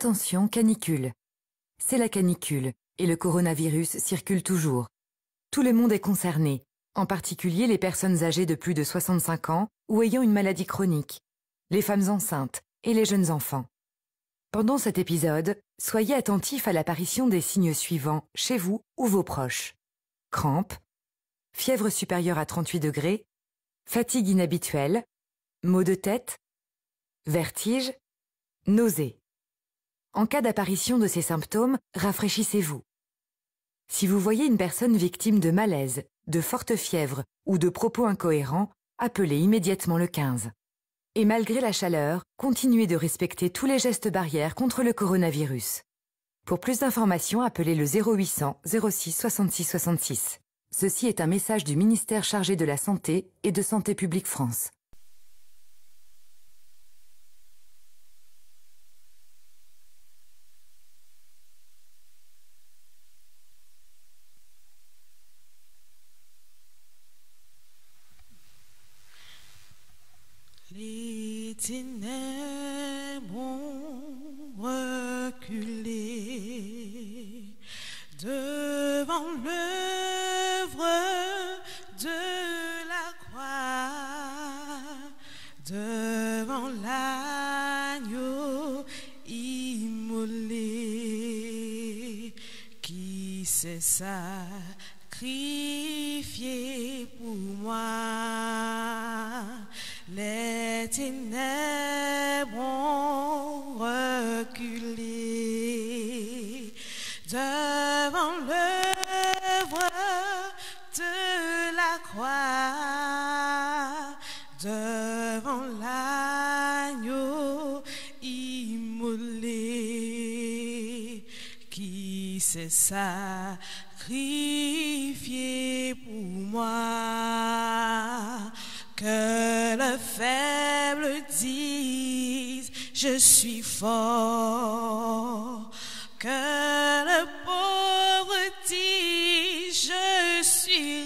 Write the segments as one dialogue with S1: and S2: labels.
S1: Attention, canicule. C'est la canicule et le coronavirus circule toujours. Tout le monde est concerné, en particulier les personnes âgées de plus de 65 ans ou ayant une maladie chronique, les femmes enceintes et les jeunes enfants. Pendant cet épisode, soyez attentifs à l'apparition des signes suivants chez vous ou vos proches. Crampes, fièvre supérieure à 38 degrés, fatigue inhabituelle, maux de tête, vertige, nausées. En cas d'apparition de ces symptômes, rafraîchissez-vous. Si vous voyez une personne victime de malaise, de forte fièvre ou de propos incohérents, appelez immédiatement le 15. Et malgré la chaleur, continuez de respecter tous les gestes barrières contre le coronavirus. Pour plus d'informations, appelez le 0800 06 66 66. Ceci est un message du ministère chargé de la Santé et de Santé publique France.
S2: Les ténèbres ont reculé devant l'œuvre de la croix, devant l'agneau immolé qui s'est sacrifié pour moi. Les ténèbres ont reculé devant l'œuvre de la croix, devant l'agneau immolé qui s'est sacrifié pour moi. Que le faible dise, je suis fort. Que le pauvre dise, je suis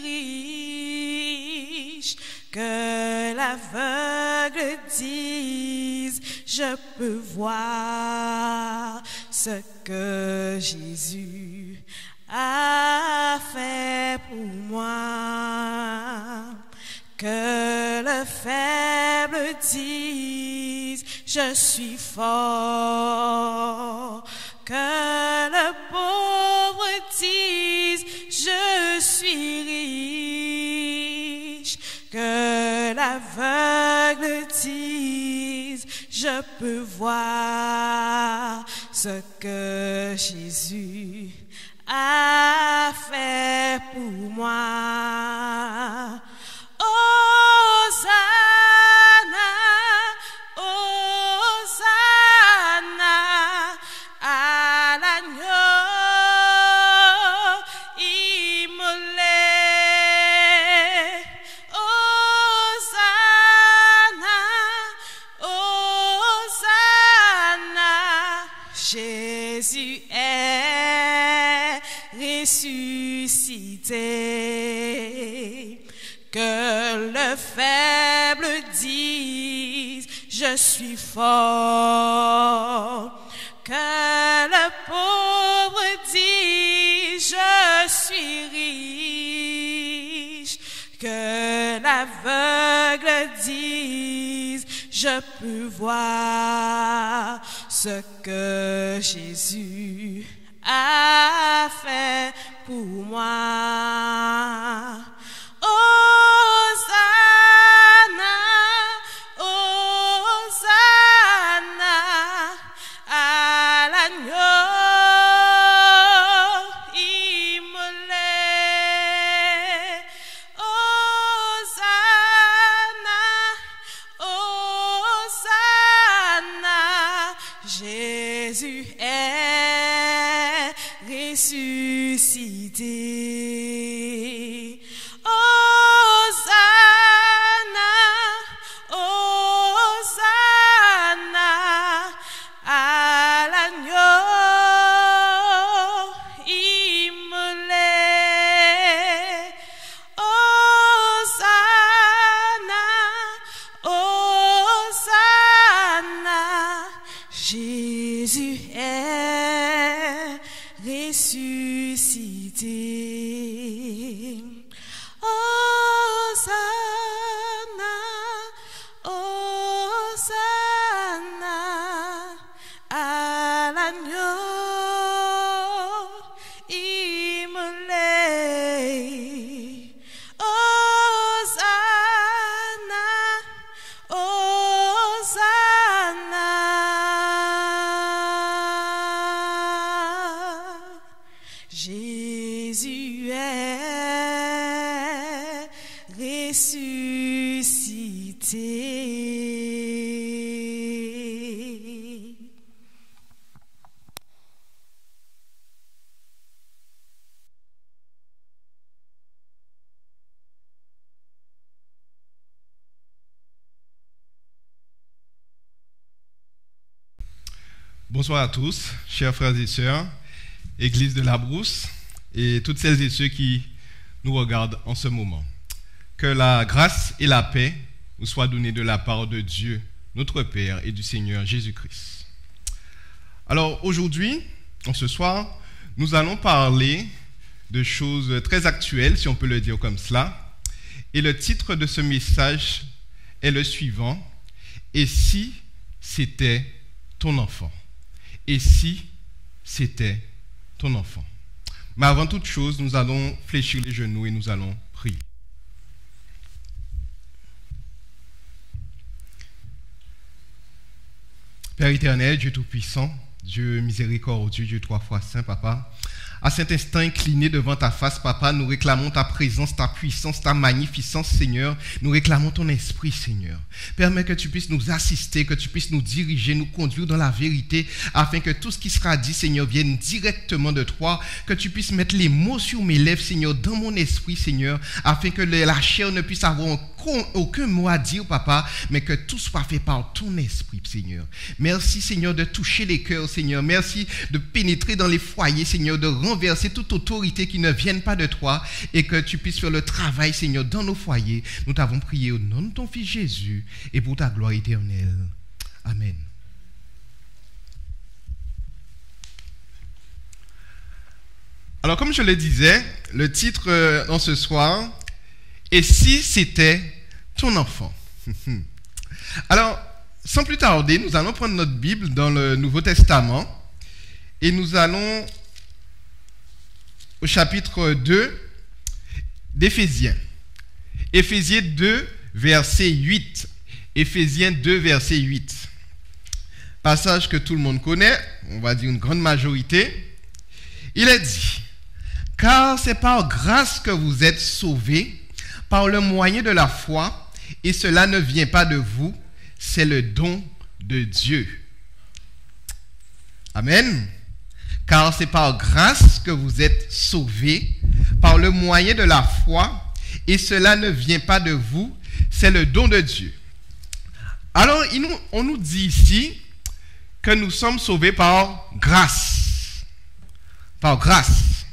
S2: riche. Que l'aveugle dise, je peux voir ce que Jésus a fait pour moi. Que le faible dise, je suis fort. Que le pauvre dise, je suis riche. Que l'aveugle dise, je peux voir ce que Jésus a fait pour moi. Hosanna, Hosanna à l'agneau immolé. Hosanna, Hosanna, Jésus est ressuscité. Que le faible dise, je suis fort. Que le pauvre dise, je suis riche. Que l'aveugle dise, je peux voir ce que Jésus a fait pour moi. Hosanna, Hosanna à l'agneau immolé. Hosanna, Hosanna, Jésus est ressuscité. Jésus est ressuscité. Hosanna, Hosanna à l'agneau immolé. Hosanna, Hosanna. Jésus est ressuscité.
S3: Bonsoir à tous, chers frères et sœurs, Église de la Brousse, et toutes celles et ceux qui nous regardent en ce moment. Que la grâce et la paix vous soient données de la part de Dieu, notre Père, et du Seigneur Jésus-Christ. Alors aujourd'hui, ce soir, nous allons parler de choses très actuelles, si on peut le dire comme cela. Et le titre de ce message est le suivant: Et si c'était ton enfant? Et si c'était ton enfant? Mais avant toute chose, nous allons fléchir les genoux et nous allons prier. Père éternel, Dieu tout-puissant, Dieu miséricordieux, Dieu trois fois saint, Papa, à cet instant incliné devant ta face, Papa, nous réclamons ta présence, ta puissance, ta magnificence, Seigneur. Nous réclamons ton esprit, Seigneur. Permets que tu puisses nous assister, que tu puisses nous diriger, nous conduire dans la vérité, afin que tout ce qui sera dit, Seigneur, vienne directement de toi, que tu puisses mettre les mots sur mes lèvres, Seigneur, dans mon esprit, Seigneur, afin que la chair ne puisse avoir aucun mot à dire, Papa, mais que tout soit fait par ton esprit, Seigneur. Merci, Seigneur, de toucher les cœurs, Seigneur. Merci de pénétrer dans les foyers, Seigneur, de renverser toute autorité qui ne vienne pas de toi, et que tu puisses faire le travail, Seigneur, dans nos foyers. Nous t'avons prié au nom de ton Fils Jésus et pour ta gloire éternelle. Amen. Alors, comme je le disais, le titre en ce soir, « Et si c'était ton enfant ?» Alors, sans plus tarder, nous allons prendre notre Bible dans le Nouveau Testament et nous allons au chapitre 2 d'Éphésiens. Éphésiens 2, verset 8. Éphésiens 2, verset 8. Passage que tout le monde connaît, on va dire une grande majorité. Il est dit, « Car c'est par grâce que vous êtes sauvés, par le moyen de la foi, et cela ne vient pas de vous, c'est le don de Dieu. » Amen. « Car c'est par grâce que vous êtes sauvés, par le moyen de la foi, et cela ne vient pas de vous, c'est le don de Dieu. » Alors, on nous dit ici que nous sommes sauvés par grâce. Par grâce.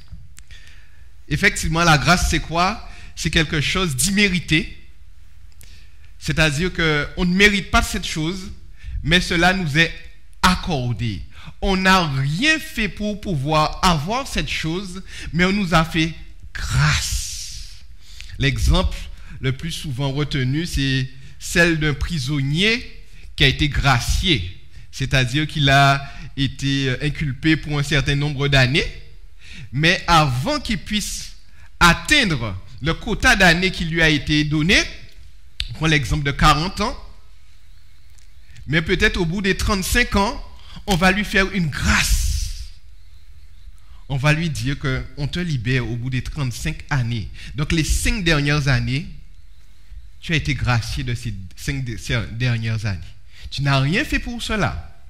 S3: Effectivement, la grâce, c'est quoi? C'est quelque chose d'immérité. C'est-à-dire qu'on ne mérite pas cette chose, mais cela nous est accordé. On n'a rien fait pour pouvoir avoir cette chose, mais on nous a fait grâce. L'exemple le plus souvent retenu, c'est celle d'un prisonnier qui a été gracié. C'est-à-dire qu'il a été inculpé pour un certain nombre d'années, mais avant qu'il puisse atteindre le quota d'années qui lui a été donné, on prend l'exemple de 40 ans, mais peut-être au bout des 35 ans, on va lui faire une grâce. On va lui dire qu'on te libère au bout des 35 années. Donc les 5 dernières années, tu as été gracié de ces 5 dernières années. Tu n'as rien fait pour cela,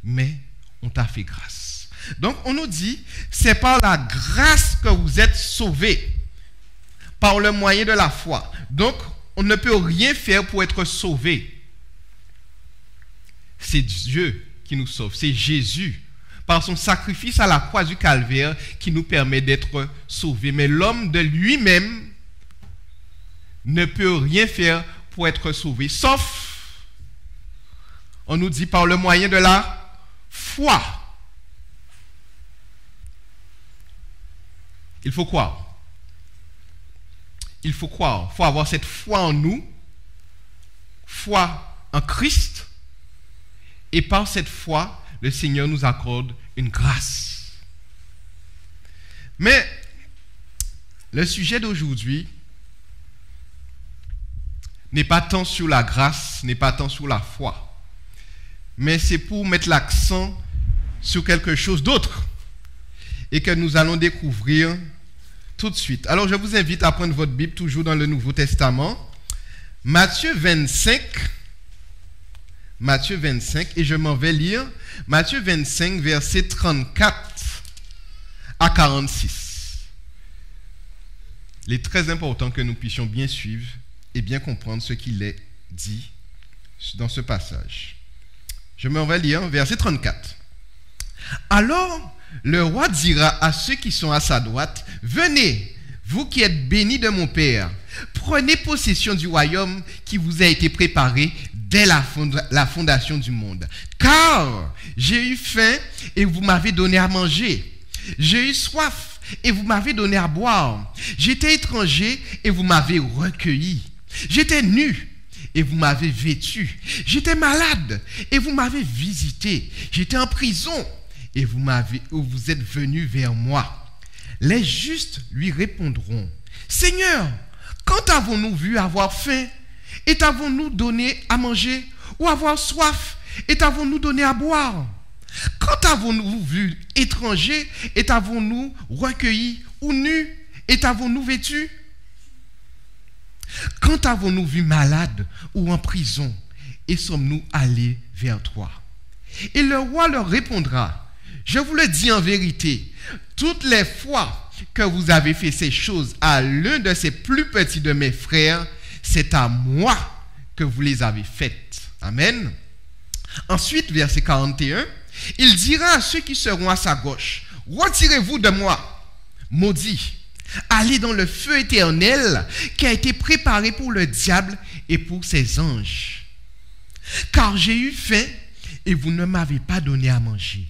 S3: mais on t'a fait grâce. Donc on nous dit, c'est par la grâce que vous êtes sauvés, par le moyen de la foi. Donc on ne peut rien faire pour être sauvé. C'est Dieu qui nous sauve, c'est Jésus, par son sacrifice à la croix du Calvaire, qui nous permet d'être sauvés. Mais l'homme de lui-même ne peut rien faire pour être sauvé, sauf, on nous dit, par le moyen de la foi. Il faut croire. Il faut croire. Il faut avoir cette foi en nous, foi en Christ, et par cette foi, le Seigneur nous accorde une grâce. Mais le sujet d'aujourd'hui n'est pas tant sur la grâce, n'est pas tant sur la foi, mais c'est pour mettre l'accent sur quelque chose d'autre et que nous allons découvrir tout de suite. Alors je vous invite à prendre votre Bible, toujours dans le Nouveau Testament, Matthieu 25, et je m'en vais lire Matthieu 25, versets 34 à 46. Il est très important que nous puissions bien suivre et bien comprendre ce qu'il est dit dans ce passage. Je m'en vais lire verset 34. Alors, le roi dira à ceux qui sont à sa droite, « Venez, vous qui êtes bénis de mon Père, prenez possession du royaume qui vous a été préparé dès la fondation du monde. Car j'ai eu faim et vous m'avez donné à manger. J'ai eu soif et vous m'avez donné à boire. J'étais étranger et vous m'avez recueilli. J'étais nu et vous m'avez vêtu. J'étais malade et vous m'avez visité. J'étais en prison et vous êtes venus vers moi. » Les justes lui répondront, « Seigneur, quand avons-nous vu avoir faim et t'avons-nous donné à manger, ou avoir soif et t'avons-nous donné à boire? Quand avons-nous vu étranger et t'avons-nous recueilli, ou nu et t'avons-nous vêtu? Quand avons-nous vu malade ou en prison et sommes-nous allés vers toi? » Et le roi leur répondra, « Je vous le dis en vérité, toutes les fois que vous avez fait ces choses à l'un de ces plus petits de mes frères, c'est à moi que vous les avez faites. » Amen. Ensuite, verset 41, il dira à ceux qui seront à sa gauche, « Retirez-vous de moi, maudits, allez dans le feu éternel qui a été préparé pour le diable et pour ses anges. Car j'ai eu faim et vous ne m'avez pas donné à manger.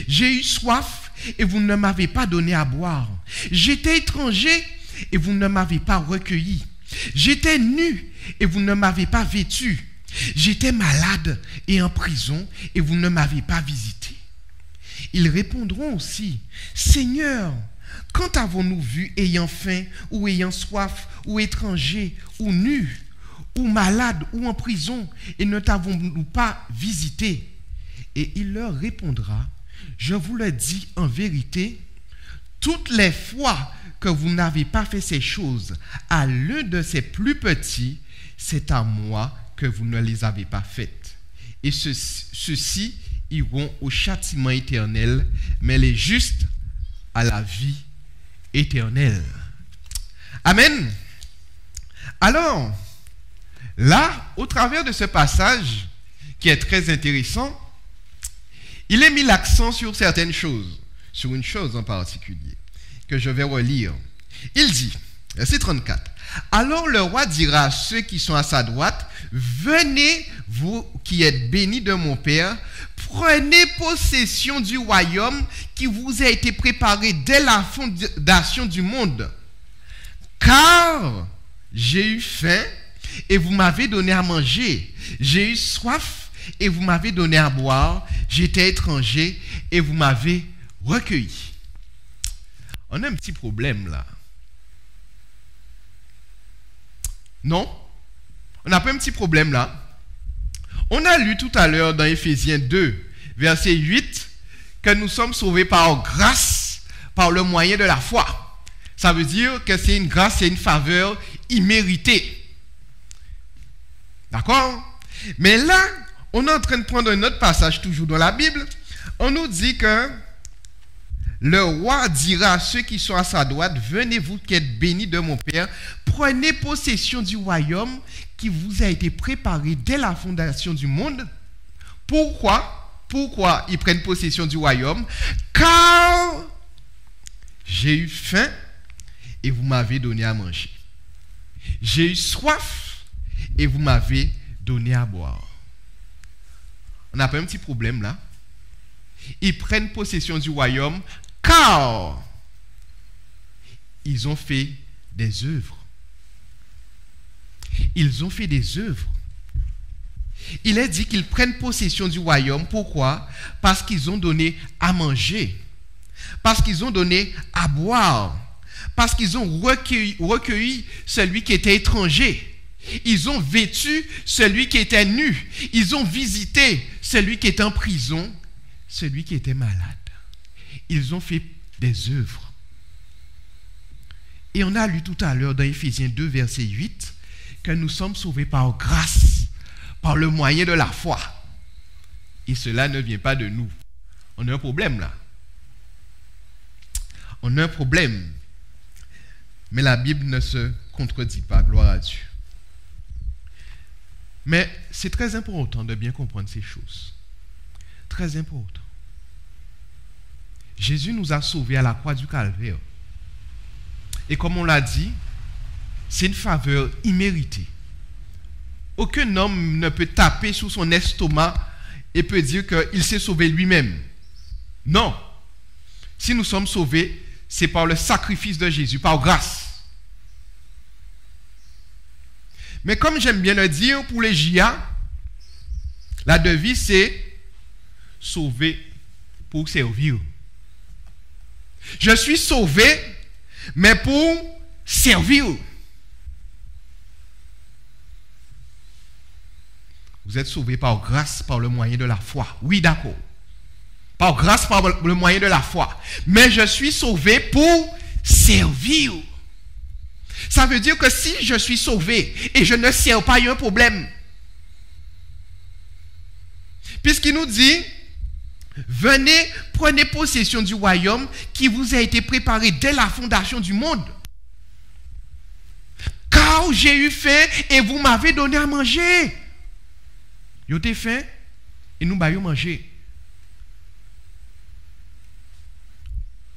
S3: J'ai eu soif et vous ne m'avez pas donné à boire. J'étais étranger et vous ne m'avez pas recueilli. J'étais nu et vous ne m'avez pas vêtu. J'étais malade et en prison et vous ne m'avez pas visité. Ils répondront aussi, Seigneur, quand avons-nous vu ayant faim ou ayant soif ou étranger ou nu ou malade ou en prison et ne t'avons-nous pas visité? Et il leur répondra, je vous le dis en vérité, toutes les fois que vous n'avez pas fait ces choses à l'un de ces plus petits, c'est à moi que vous ne les avez pas faites. Et ceux-ci iront au châtiment éternel, mais les justes à la vie éternelle. Amen. Alors, là, au travers de ce passage, qui est très intéressant, il est mis l'accent sur certaines choses, sur une chose en particulier, que je vais relire. Il dit, verset 34, « Alors le roi dira à ceux qui sont à sa droite, « Venez, vous qui êtes bénis de mon Père, prenez possession du royaume qui vous a été préparé dès la fondation du monde. Car j'ai eu faim et vous m'avez donné à manger. J'ai eu soif et vous m'avez donné à boire. J'étais étranger et vous m'avez recueilli. » On a un petit problème là. Non? On n'a pas un petit problème là. On a lu tout à l'heure dans Éphésiens 2, verset 8, que nous sommes sauvés par grâce, par le moyen de la foi. Ça veut dire que c'est une grâce, c'est une faveur imméritée. D'accord? Mais là, on est en train de prendre un autre passage, toujours dans la Bible. On nous dit que le roi dira à ceux qui sont à sa droite, « Venez vous qui êtes bénis de mon Père, prenez possession du royaume qui vous a été préparé dès la fondation du monde. » Pourquoi ils prennent possession du royaume? Car j'ai eu faim et vous m'avez donné à manger. J'ai eu soif et vous m'avez donné à boire. On n'a pas un petit problème là? Ils prennent possession du royaume car ils ont fait des œuvres. Ils ont fait des œuvres. Il est dit qu'ils prennent possession du royaume. Pourquoi? Parce qu'ils ont donné à manger. Parce qu'ils ont donné à boire. Parce qu'ils ont recueilli celui qui était étranger. Ils ont vêtu celui qui était nu. Ils ont visité celui qui était en prison, celui qui était malade. Ils ont fait des œuvres. Et on a lu tout à l'heure dans Éphésiens 2, verset 8, que nous sommes sauvés par grâce, par le moyen de la foi. Et cela ne vient pas de nous. On a un problème là. On a un problème. Mais la Bible ne se contredit pas, gloire à Dieu. Mais c'est très important de bien comprendre ces choses. Très important. Jésus nous a sauvés à la croix du Calvaire. Et comme on l'a dit, c'est une faveur imméritée. Aucun homme ne peut taper sur son estomac et peut dire qu'il s'est sauvé lui-même. Non. Si nous sommes sauvés, c'est par le sacrifice de Jésus, par grâce. Mais comme j'aime bien le dire, pour les JA, la devise c'est sauver pour servir. Je suis sauvé, mais pour servir. Vous êtes sauvé par grâce, par le moyen de la foi. Oui, d'accord. Par grâce, par le moyen de la foi. Mais je suis sauvé pour servir. Ça veut dire que si je suis sauvé et je ne sers pas, il y a un problème. Puisqu'il nous dit, venez, prenez possession du royaume qui vous a été préparé dès la fondation du monde. Car j'ai eu faim et vous m'avez donné à manger. Vous avez faim et nous avons mangé.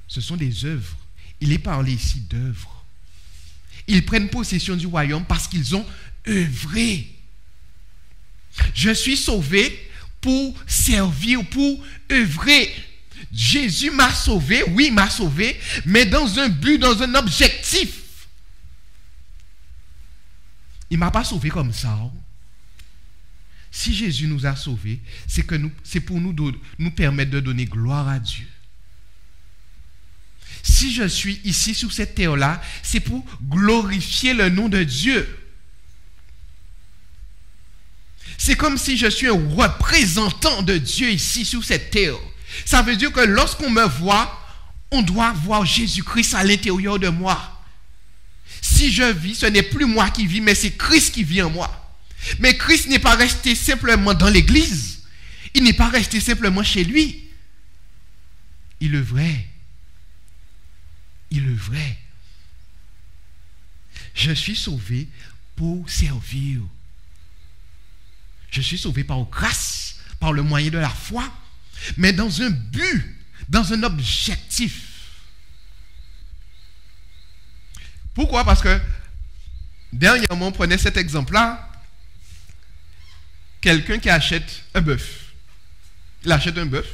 S3: Ce sont des œuvres. Il est parlé ici d'œuvres. Ils prennent possession du royaume parce qu'ils ont œuvré. Je suis sauvé pour servir, pour œuvrer. Jésus m'a sauvé, oui, il m'a sauvé, mais dans un but, dans un objectif. Il ne m'a pas sauvé comme ça. Si Jésus nous a sauvés, c'est pour nous permettre de donner gloire à Dieu. Si je suis ici sur cette terre-là, c'est pour glorifier le nom de Dieu. C'est comme si je suis un représentant de Dieu ici sur cette terre. Ça veut dire que lorsqu'on me voit, on doit voir Jésus-Christ à l'intérieur de moi. Si je vis, ce n'est plus moi qui vis, mais c'est Christ qui vit en moi. Mais Christ n'est pas resté simplement dans l'église. Il n'est pas resté simplement chez lui. Il œuvrait. Il œuvrait. Je suis sauvé pour servir. Je suis sauvé par grâce, par le moyen de la foi, mais dans un but, dans un objectif. Pourquoi? Parce que dernièrement, on prenait cet exemple-là. Quelqu'un qui achète un bœuf. Il achète un bœuf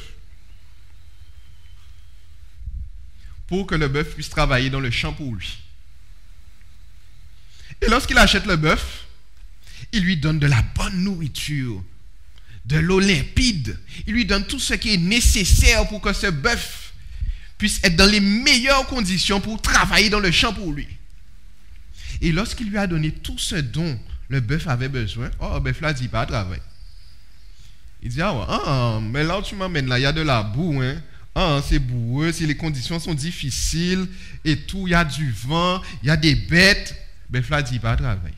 S3: pour que le bœuf puisse travailler dans le champ pour lui. Et lorsqu'il achète le bœuf, il lui donne de la bonne nourriture, de l'eau limpide. Il lui donne tout ce qui est nécessaire pour que ce bœuf puisse être dans les meilleures conditions pour travailler dans le champ pour lui. Et lorsqu'il lui a donné tout ce dont le bœuf avait besoin, le bœuf là dit pas travail. Il dit, mais là où tu m'amènes là, il y a de la boue, c'est boueux, si les conditions sont difficiles et tout, il y a du vent, il y a des bêtes. Le bœuf là dit pas travail.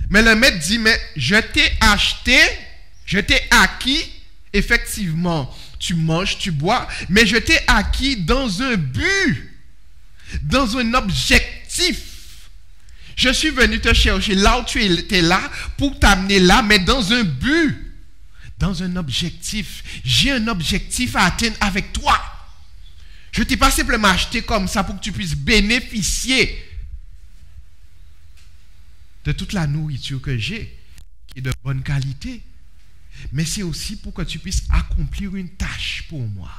S3: Mais le maître dit, mais je t'ai acheté, je t'ai acquis, effectivement, tu manges, tu bois, mais je t'ai acquis dans un but, dans un objectif. Je suis venu te chercher là où tu étais là, pour t'amener là, mais dans un but, dans un objectif. J'ai un objectif à atteindre avec toi. Je ne t'ai pas simplement acheté comme ça pour que tu puisses bénéficier de toute la nourriture que j'ai, qui est de bonne qualité. Mais c'est aussi pour que tu puisses accomplir une tâche pour moi.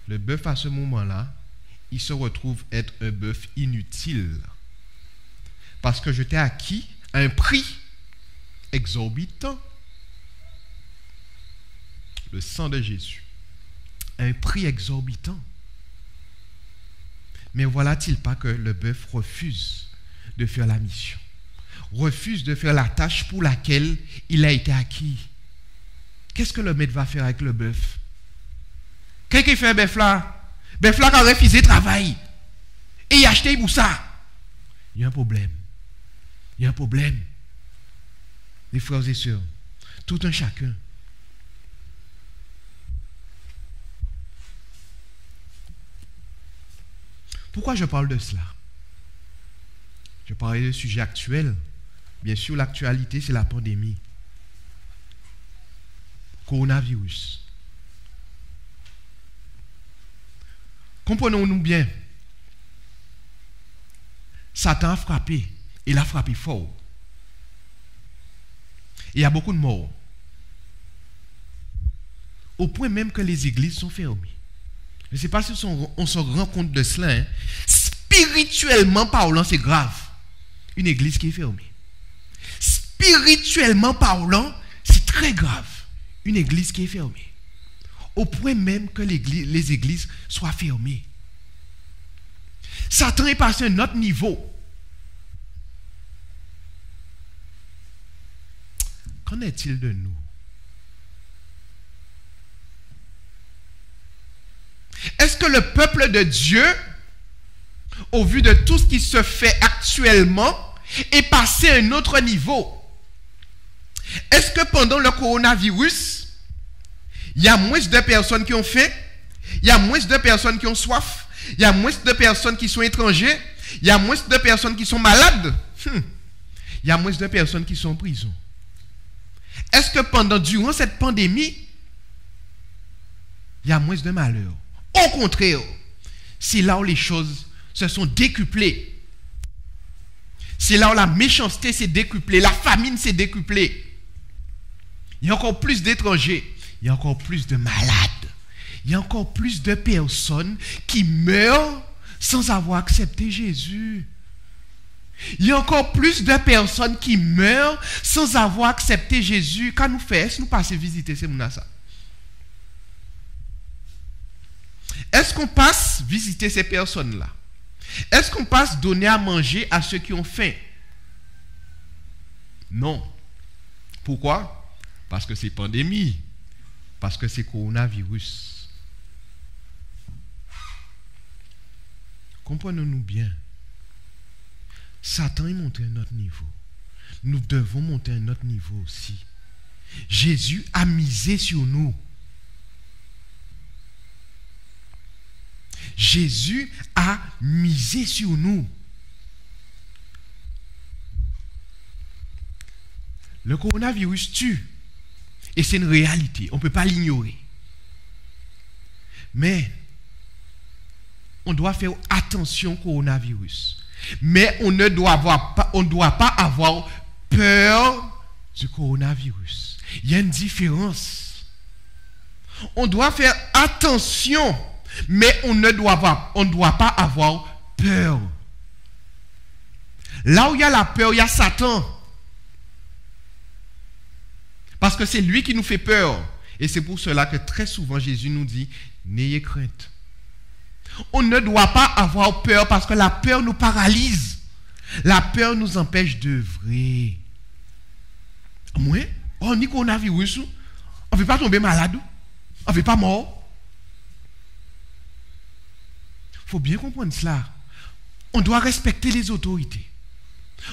S3: Le bœuf à ce moment-là, il se retrouve être un bœuf inutile. Parce que je t'ai acquis à un prix exorbitant. Le sang de Jésus. Un prix exorbitant. Mais voilà-t-il pas que le bœuf refuse de faire la mission, refuse de faire la tâche pour laquelle il a été acquis. Qu'est-ce que le maître va faire avec le bœuf? Qu'est-ce qu'il fait, bœuf là? Bœuf là qui a refusé de travail et il a acheté pour ça. Il y a un problème. Il y a un problème. Les frères et sœurs, tout un chacun. Pourquoi je parle de cela? Je parlais de sujet actuel. Bien sûr, l'actualité, c'est la pandémie. Coronavirus. Comprenons-nous bien. Satan a frappé. Il a frappé fort. Il y a beaucoup de morts. Au point même que les églises sont fermées. Je ne sais pas si on se rend compte de cela. Spirituellement parlant, c'est grave. Une église qui est fermée. Spirituellement parlant, c'est très grave. Une église qui est fermée. Au point même que les églises soient fermées. Satan est passé à un autre niveau. Qu'en est-il de nous? Est-ce que le peuple de Dieu, au vu de tout ce qui se fait actuellement, est passé à un autre niveau? Est-ce que pendant le coronavirus, il y a moins de personnes qui ont faim, il y a moins de personnes qui ont soif, il y a moins de personnes qui sont étrangers, il y a moins de personnes qui sont malades, il y a moins de personnes qui sont en prison? Est-ce que durant cette pandémie, il y a moins de malheur? Au contraire, c'est là où les choses se sont décuplées. C'est là où la méchanceté s'est décuplée, la famine s'est décuplée. Il y a encore plus d'étrangers, il y a encore plus de malades, il y a encore plus de personnes qui meurent sans avoir accepté Jésus. Il y a encore plus de personnes qui meurent sans avoir accepté Jésus. Quand nous faisons, est-ce que nous passons visiter ces gens-là? Est-ce qu'on passe visiter ces personnes-là? Est-ce qu'on passe donner à manger à ceux qui ont faim? Non. Pourquoi? Parce que c'est pandémie. Parce que c'est coronavirus. Comprenons-nous bien. Satan est monté à notre niveau. Nous devons monter à notre niveau aussi. Jésus a misé sur nous. Jésus a misé sur nous. Le coronavirus tue. Et c'est une réalité. On ne peut pas l'ignorer. Mais on doit faire attention au coronavirus. Mais on ne doit pas avoir peur du coronavirus. Il y a une différence. On doit faire attention, mais on ne doit pas avoir peur. Là où il y a la peur, il y a Satan. Parce que c'est lui qui nous fait peur. Et c'est pour cela que très souvent Jésus nous dit, n'ayez crainte. On ne doit pas avoir peur parce que la peur nous paralyse. La peur nous empêche d'œuvrer. Moi, on est coronavirus, on ne veut pas tomber malade, on ne veut pas mort. Il faut bien comprendre cela. On doit respecter les autorités.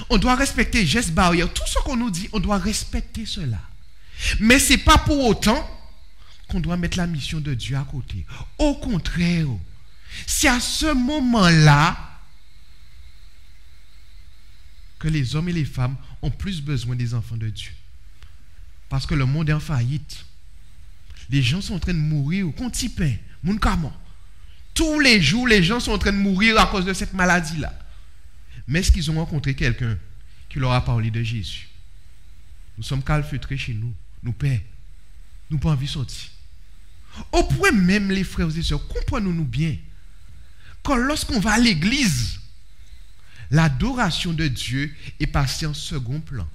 S3: On doit respecter les gestes barrières. Tout ce qu'on nous dit, on doit respecter cela. Mais ce n'est pas pour autant qu'on doit mettre la mission de Dieu à côté. Au contraire, c'est à ce moment-là que les hommes et les femmes ont plus besoin des enfants de Dieu. Parce que le monde est en faillite. Les gens sont en train de mourir au pain, moun kama. Tous les jours, les gens sont en train de mourir à cause de cette maladie-là. Mais est-ce qu'ils ont rencontré quelqu'un qui leur a parlé de Jésus? Nous sommes calfeutrés chez nous. Nous paix. Nous pas envie de sortir. Au point même, les frères et sœurs, comprenons-nous bien. Quand lorsqu'on va à l'église, l'adoration de Dieu est passée en second plan.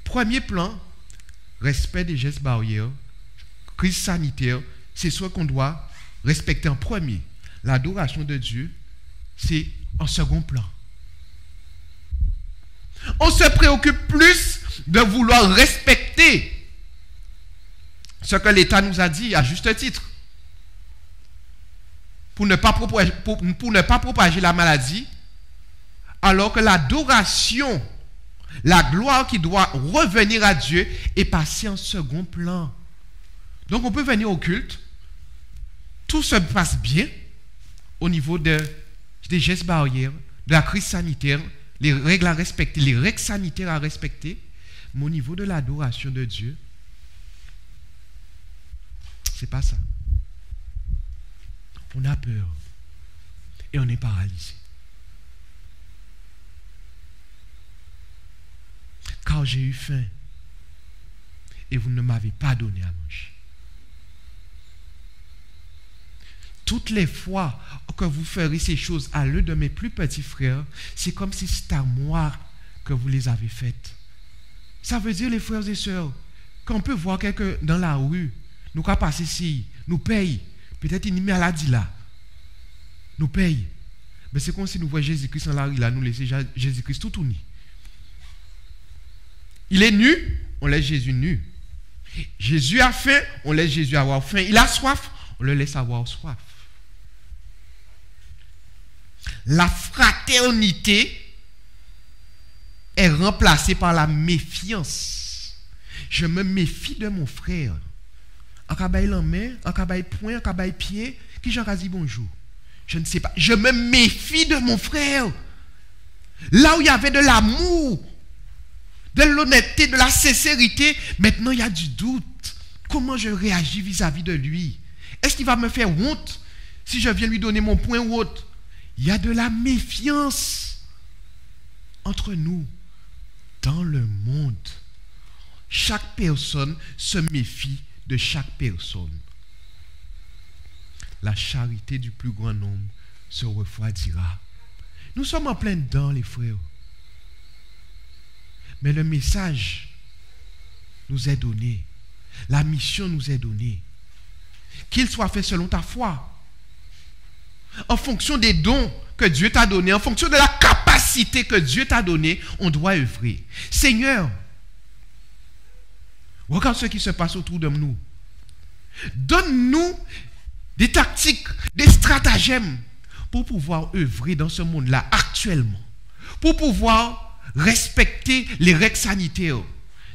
S3: Premier plan, respect des gestes barrières, crise sanitaire, c'est ce qu'on doit respecter en premier. L'adoration de Dieu, c'est en second plan. On se préoccupe plus de vouloir respecter ce que l'État nous a dit à juste titre. Pour ne pas propager la maladie, alors que l'adoration, la gloire qui doit revenir à Dieu est passée en second plan. Donc on peut venir au culte, tout se passe bien au niveau des gestes barrières, de la crise sanitaire, les règles à respecter, les règles sanitaires à respecter, mais au niveau de l'adoration de Dieu, c'est pas ça. On a peur et on est paralysé. Car j'ai eu faim et vous ne m'avez pas donné à manger. Toutes les fois que vous ferez ces choses à l'un de mes plus petits frères, c'est comme si c'était à moi que vous les avez faites. Ça veut dire, les frères et sœurs, quand on peut voir quelqu'un dans la rue, nous qu'à passer ici, nous paye, peut-être une maladie là, nous paye. Mais c'est comme si nous voyons Jésus-Christ dans la rue là, nous laissons Jésus-Christ tout nu. Il est nu, on laisse Jésus nu. Jésus a faim, on laisse Jésus avoir faim. Il a soif, on le laisse avoir soif. La fraternité est remplacée par la méfiance. Je me méfie de mon frère. En cabaye la main, en cabaye point, en cabaye pied, qui j'en dit bonjour. Je ne sais pas. Je me méfie de mon frère. Là où il y avait de l'amour, de l'honnêteté, de la sincérité, maintenant il y a du doute. Comment je réagis vis-à-vis de lui? Est-ce qu'il va me faire honte si je viens lui donner mon point ou autre? Il y a de la méfiance entre nous dans le monde. Chaque personne se méfie de chaque personne. La charité du plus grand nombre se refroidira. Nous sommes en plein dedans, les frères. Mais le message nous est donné. La mission nous est donnée. Qu'il soit fait selon ta foi. En fonction des dons que Dieu t'a donnés, en fonction de la capacité que Dieu t'a donnée, on doit œuvrer. Seigneur, regarde ce qui se passe autour de nous. Donne-nous des tactiques, des stratagèmes pour pouvoir œuvrer dans ce monde-là actuellement. Pour pouvoir respecter les règles sanitaires.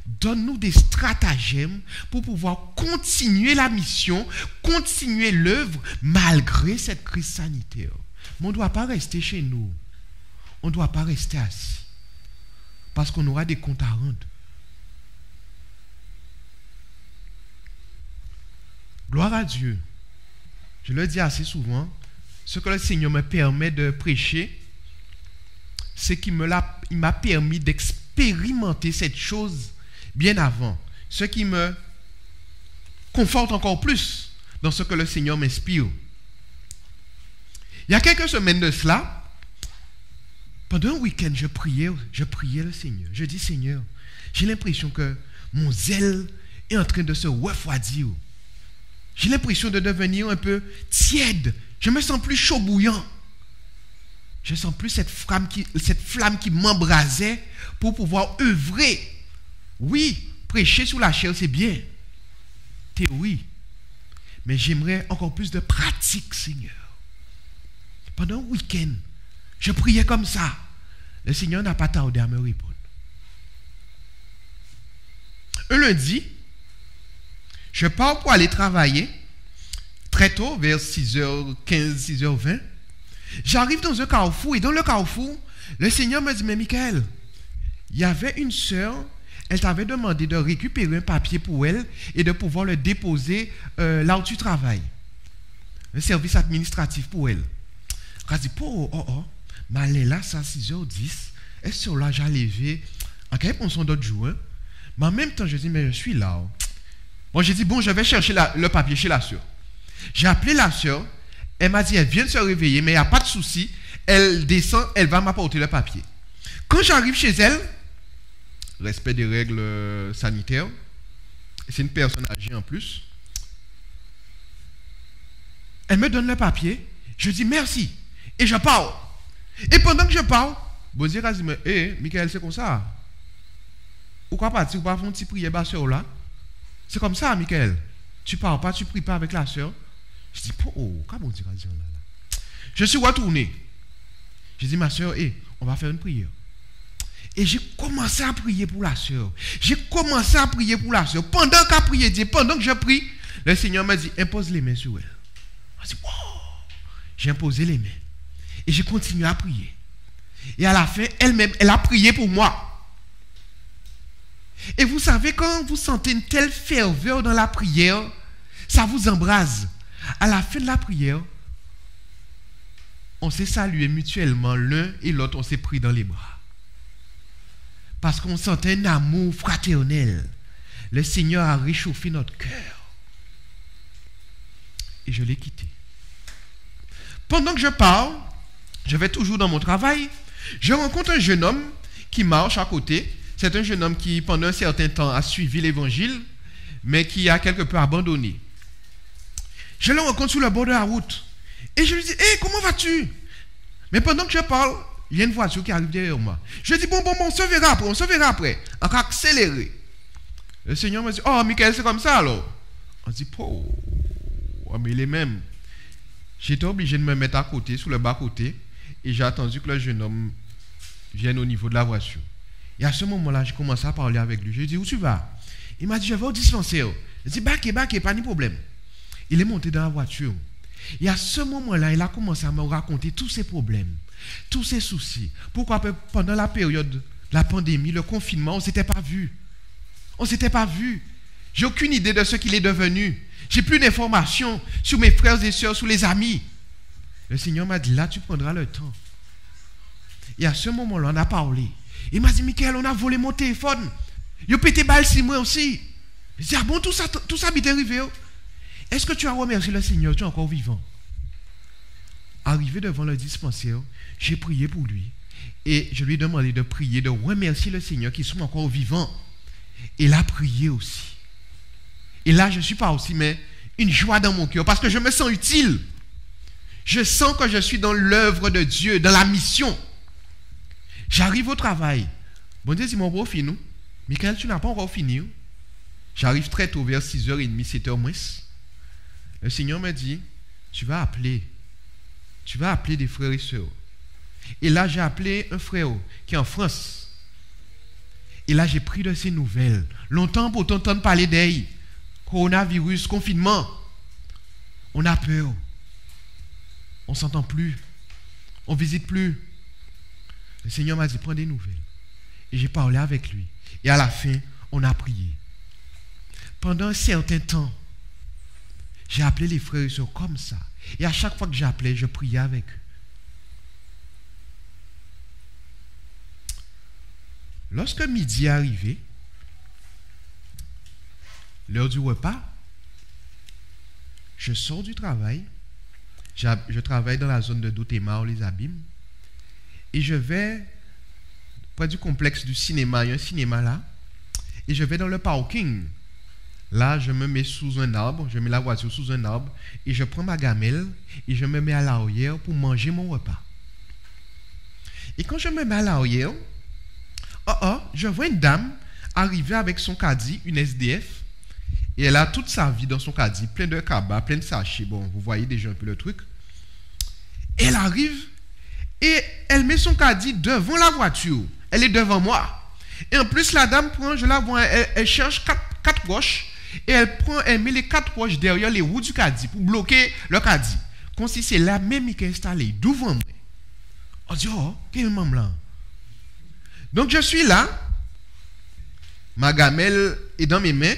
S3: Donne-nous des stratagèmes pour pouvoir continuer la mission, continuer l'œuvre malgré cette crise sanitaire. Mais on ne doit pas rester chez nous. On ne doit pas rester assis. Parce qu'on aura des comptes à rendre. Gloire à Dieu. Je le dis assez souvent. Ce que le Seigneur me permet de prêcher, c'est qu'il m'a permis d'expérimenter cette chose bien avant. Ce qui me conforte encore plus dans ce que le Seigneur m'inspire. Il y a quelques semaines de cela, pendant un week-end, je priais le Seigneur. Je dis, Seigneur, j'ai l'impression que mon zèle est en train de se refroidir. J'ai l'impression de devenir un peu tiède. Je me sens plus chaud bouillant. Je sens plus cette flamme qui m'embrasait pour pouvoir œuvrer. Oui, prêcher sous la chair, c'est bien. Théorie. Mais j'aimerais encore plus de pratique, Seigneur. Pendant un week-end, je priais comme ça. Le Seigneur n'a pas tardé à me répondre. Un lundi, je pars pour aller travailler très tôt, vers 6h15, 6h20. J'arrive dans un carrefour et dans le carrefour, le Seigneur me dit, mais Michael, il y avait une sœur, elle t'avait demandé de récupérer un papier pour elle et de pouvoir le déposer là où tu travailles. Un service administratif pour elle. Je dis, mais elle est là, ça 6h10. Est-ce que là, j'ai levé en quelque point d'autres jours. Hein? Mais en même temps, je dis, mais je suis là. Bon, j'ai dit, bon, je vais chercher le papier chez la sœur. J'ai appelé la sœur. Elle m'a dit, elle vient de se réveiller, mais il n'y a pas de souci. Elle descend, elle va m'apporter le papier. Quand j'arrive chez elle, respect des règles sanitaires, c'est une personne âgée en plus. Elle me donne le papier. Je dis merci. Et je pars. Et pendant que je pars, Bozir a dit, Michael, c'est comme ça. Pourquoi pas? Tu vas faire une petite prière à soeur là? C'est comme ça, Michael. Tu pars pas, tu pries pas avec la soeur. Je dis, comment dire là? Je suis retourné. Je dis, ma soeur, on va faire une prière. Et j'ai commencé à prier pour la soeur. Pendant qu'elle priait, pendant que je prie, le Seigneur m'a dit, impose les mains sur elle. Je dis, wow. J'ai imposé les mains. Et j'ai continué à prier. Et à la fin, elle-même, elle a prié pour moi. Et vous savez, quand vous sentez une telle ferveur dans la prière, ça vous embrase. À la fin de la prière, on s'est salué mutuellement l'un et l'autre, on s'est pris dans les bras. Parce qu'on sentait un amour fraternel. Le Seigneur a réchauffé notre cœur. Et je l'ai quitté. Pendant que je pars, je vais toujours dans mon travail, je rencontre un jeune homme qui marche à côté. C'est un jeune homme qui, pendant un certain temps, a suivi l'évangile, mais qui a quelque peu abandonné. Je le rencontre sur le bord de la route. Et je lui dis, comment vas-tu? Mais pendant que je parle, il y a une voiture qui arrive derrière moi. Je dis, bon, on se verra après. On va accélérer. Le Seigneur me dit, Michael, c'est comme ça alors. On dit, mais il est même. J'étais obligé de me mettre à côté, sur le bas-côté, et j'ai attendu que le jeune homme vienne au niveau de la voiture. Et à ce moment-là, j'ai commencé à parler avec lui. Je lui ai dit, où tu vas? Il m'a dit, je vais au dispensaire. Je lui ai dit, baquez, pas de problème. Il est monté dans la voiture. Et à ce moment-là, il a commencé à me raconter tous ses problèmes, tous ses soucis. Pourquoi pendant la période de la pandémie, le confinement, on ne s'était pas vu. J'ai aucune idée de ce qu'il est devenu. J'ai plus d'informations sur mes frères et sœurs, sur les amis. Le Seigneur m'a dit, là, tu prendras le temps. Et à ce moment-là, on a parlé. Il m'a dit, Michael, on a volé mon téléphone. Il a pété balle 6 mois aussi. Je dis, bon, tout ça m'est arrivé. Est-ce que tu as remercié le Seigneur? Tu es encore vivant. Arrivé devant le dispensaire, j'ai prié pour lui. Et je lui ai demandé de prier, de remercier le Seigneur qui soit encore vivant. Et il a prié aussi. Et là, je ne suis pas aussi, mais une joie dans mon cœur, parce que je me sens utile. Je sens que je suis dans l'œuvre de Dieu, dans la mission. J'arrive au travail. Bon Dieu, c'est mon beau fini. Michael, tu n'as pas encore fini. J'arrive très tôt, vers 6h30, 7h moins. Le Seigneur me dit, tu vas appeler des frères et sœurs. Et là, j'ai appelé un frère qui est en France. Et là, j'ai pris de ses nouvelles. Longtemps pour t'entendre parler d'elle. Coronavirus, confinement. On a peur. On ne s'entend plus. On ne visite plus. Le Seigneur m'a dit, prends des nouvelles. Et j'ai parlé avec lui. Et à la fin, on a prié. Pendant un certain temps, j'ai appelé les frères et sœurs comme ça. Et à chaque fois que j'appelais, je priais avec eux. Lorsque midi est arrivé, l'heure du repas, je sors du travail. Je travaille dans la zone de Dotémar, les Abîmes. Et je vais près du complexe du cinéma. Il y a un cinéma là. Et je vais dans le parking. Là, je me mets sous un arbre. Je mets la voiture sous un arbre. Et je prends ma gamelle. Et je me mets à l'arrière pour manger mon repas. Et quand je me mets à l'arrière, je vois une dame arriver avec son caddie, une SDF. Et elle a toute sa vie dans son caddie, plein de cabas, plein de sachets. Bon, vous voyez déjà un peu le truc. Elle arrive et elle met son caddie devant la voiture. Elle est devant moi. Et en plus, la dame prend, je la vois, elle cherche quatre poches. Et elle met les 4 poches derrière les roues du caddie pour bloquer le caddie. Comme si c'est la même qui est installée devant moi. On dit, quel même là. Donc je suis là. Ma gamelle est dans mes mains.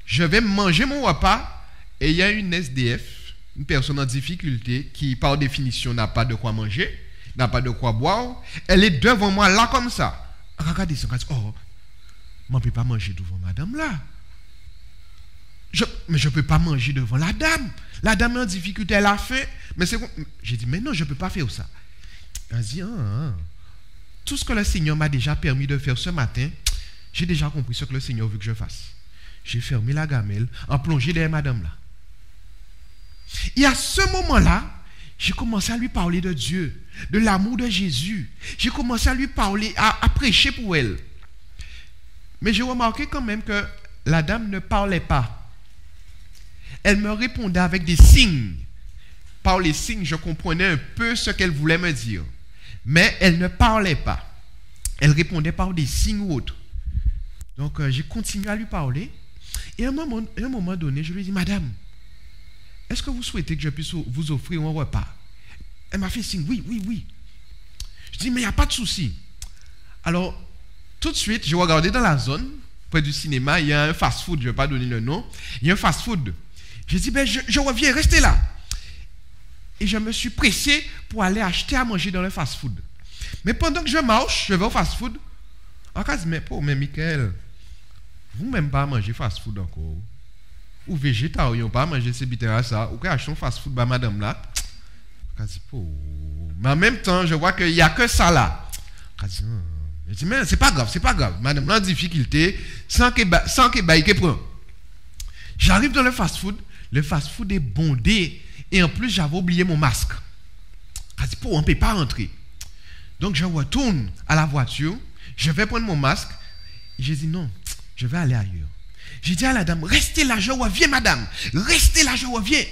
S3: Je vais manger mon repas. Et il y a une SDF, une personne en difficulté, qui par définition n'a pas de quoi manger, n'a pas de quoi boire. Elle est devant moi là comme ça. Regardez ça. Je ne peux pas manger devant madame là. Mais je ne peux pas manger devant la dame. La dame est en difficulté, elle a faim. Mais c'est bon. J'ai dit, mais non, je ne peux pas faire ça. Elle dit, tout ce que le Seigneur m'a déjà permis de faire ce matin, j'ai déjà compris ce que le Seigneur veut que je fasse. J'ai fermé la gamelle, en plongé derrière madame là. Et à ce moment-là, j'ai commencé à lui parler de Dieu, de l'amour de Jésus. J'ai commencé à lui parler, à prêcher pour elle. Mais j'ai remarqué quand même que la dame ne parlait pas. Elle me répondait avec des signes. Par les signes, je comprenais un peu ce qu'elle voulait me dire. Mais elle ne parlait pas. Elle répondait par des signes ou autres. Donc, j'ai continué à lui parler. Et à un moment donné, je lui ai dit, madame, est-ce que vous souhaitez que je puisse vous offrir un repas? Elle m'a fait signe, oui. Je dis, mais il n'y a pas de souci. Alors, tout de suite, j'ai regardé dans la zone, près du cinéma, il y a un fast-food, je ne vais pas donner le nom. Il y a un fast-food. J'ai dit, je reviens, restez là. Et je me suis pressé pour aller acheter à manger dans le fast-food. Mais pendant que je marche, je vais au fast-food. En cas, mais Michael, vous même pas manger fast-food encore. Ou végétarien, pas manger ces bitères ça. Ou que acheter un fast-food par madame là. Mais en même temps, je vois qu'il n'y a que ça là. Je dis, mais c'est pas grave. Madame là en difficulté, sans que baille prend. J'arrive dans le fast-food. Le fast-food est bondé. Et en plus, j'avais oublié mon masque. On ne peut pas rentrer. Donc, je retourne à la voiture. Je vais prendre mon masque. Et j'ai dit, non, je vais aller ailleurs. J'ai dit à la dame, restez là, je reviens, madame. Restez là, je reviens.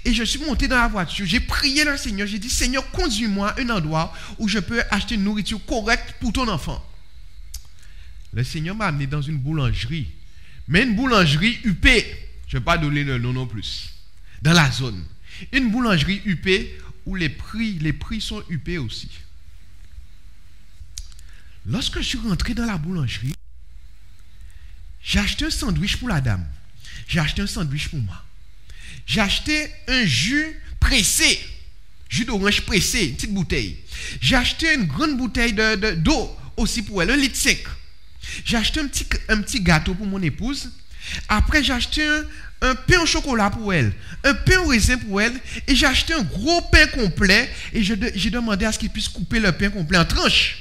S3: Et je suis monté dans la voiture. J'ai prié le Seigneur. J'ai dit, Seigneur, conduis-moi à un endroit où je peux acheter une nourriture correcte pour ton enfant. Le Seigneur m'a amené dans une boulangerie. Mais une boulangerie UP. Je ne vais pas donner le nom non plus. Dans la zone. Une boulangerie UP où les prix sont UP aussi. Lorsque je suis rentré dans la boulangerie, j'ai acheté un sandwich pour la dame. J'ai acheté un sandwich pour moi. J'ai acheté un jus pressé. Jus d'orange pressé, une petite bouteille. J'ai acheté une grande bouteille d'eau aussi pour elle, 1,5 litre. J'ai acheté un petit gâteau pour mon épouse. Après, j'ai acheté un pain au chocolat pour elle, un pain au raisin pour elle, et j'ai acheté un gros pain complet, et j'ai demandé à ce qu'il puisse couper le pain complet en tranches.